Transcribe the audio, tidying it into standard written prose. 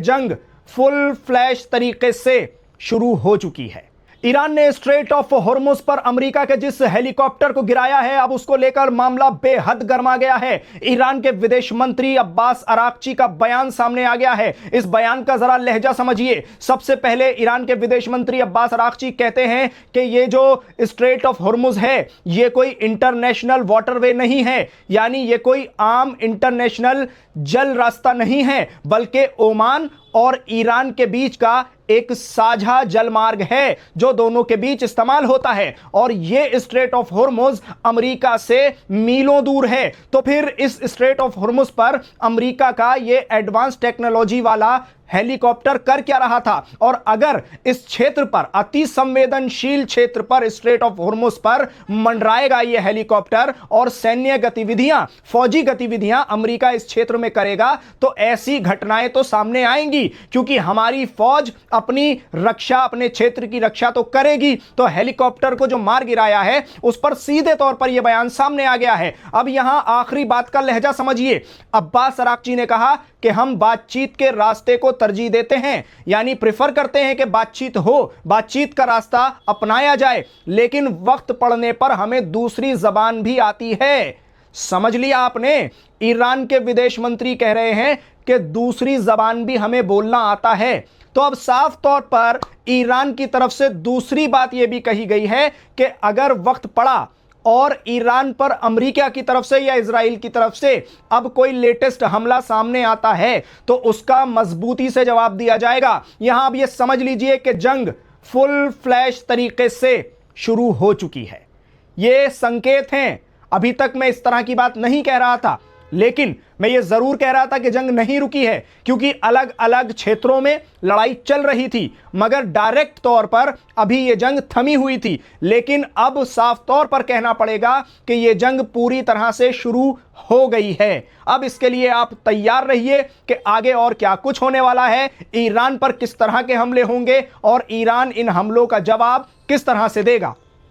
जंग full flash तरीके से शुरू हो चुकी है। ईरान ने स्ट्रेट ऑफ हॉर्मुज पर अमेरिका के जिस हेलीकॉप्टर को गिराया है, अब उसको लेकर मामला बेहद गर्मा गया है। ईरान के विदेश मंत्री अब्बास अराक्ची का बयान सामने आ गया है। इस बयान का जरा लहजा समझिए। सबसे पहले ईरान के विदेश मंत्री अब्बास अराक्ची कहते हैं कि ये जो स्ट्रेट ऑफ हॉर्मुज है, ये कोई इंटरनेशनल वाटरवे नहीं है, यानी ये कोई आम इंटरनेशनल जल रास्ता नहीं है, बल्कि ओमान और ईरान के बीच का एक साझा जलमार्ग है जो दोनों के बीच इस्तेमाल होता है। और यह स्ट्रेट ऑफ हॉर्मुज अमेरिका से मीलों दूर है। तो फिर इस स्ट्रेट ऑफ हॉर्मुज पर अमेरिका का यह एडवांस टेक्नोलॉजी वाला हेलीकॉप्टर कर क्या रहा था? और अगर इस क्षेत्र पर, अति संवेदनशील क्षेत्र पर, स्ट्रेट ऑफ हॉर्मुज पर मंडराएगा यह हेलीकॉप्टर और सैन्य गतिविधियां, फौजी गतिविधियां अमेरिका इस क्षेत्र में करेगा, तो ऐसी घटनाएं तो सामने आएंगी, क्योंकि हमारी फौज अपनी रक्षा, अपने क्षेत्र की रक्षा तो करेगी। तो हेलीकॉप्टर को जो मार गिराया है उस पर सीधे तौर पर यह बयान सामने आ गया है। अब यहां आखिरी बात का लहजा समझिए। अब्बास अराक्ची ने कहा कि हम बातचीत के रास्ते को तरजीह देते हैं, यानी प्रेफर करते हैं कि बातचीत हो, बातचीत का रास्ता अपनाया जाए, लेकिन वक्त पड़ने पर हमें दूसरी जबान भी आती है। समझ लिया आपने? ईरान के विदेश मंत्री कह रहे हैं कि दूसरी जबान भी हमें बोलना आता है। तो अब साफ तौर पर ईरान की तरफ से दूसरी बात यह भी कही गई है कि अगर वक्त पड़ा और ईरान पर अमेरिका की तरफ से या इजराइल की तरफ से अब कोई लेटेस्ट हमला सामने आता है तो उसका मजबूती से जवाब दिया जाएगा। यहां अब यह समझ लीजिए कि जंग फुल फ्लैश तरीके से शुरू हो चुकी है। ये संकेत हैं। अभी तक मैं इस तरह की बात नहीं कह रहा था, लेकिन मैं ये जरूर कह रहा था कि जंग नहीं रुकी है, क्योंकि अलग अलग क्षेत्रों में लड़ाई चल रही थी, मगर डायरेक्ट तौर पर अभी ये जंग थमी हुई थी। लेकिन अब साफ तौर पर कहना पड़ेगा कि ये जंग पूरी तरह से शुरू हो गई है। अब इसके लिए आप तैयार रहिए कि आगे और क्या कुछ होने वाला है, ईरान पर किस तरह के हमले होंगे और ईरान इन हमलों का जवाब किस तरह से देगा।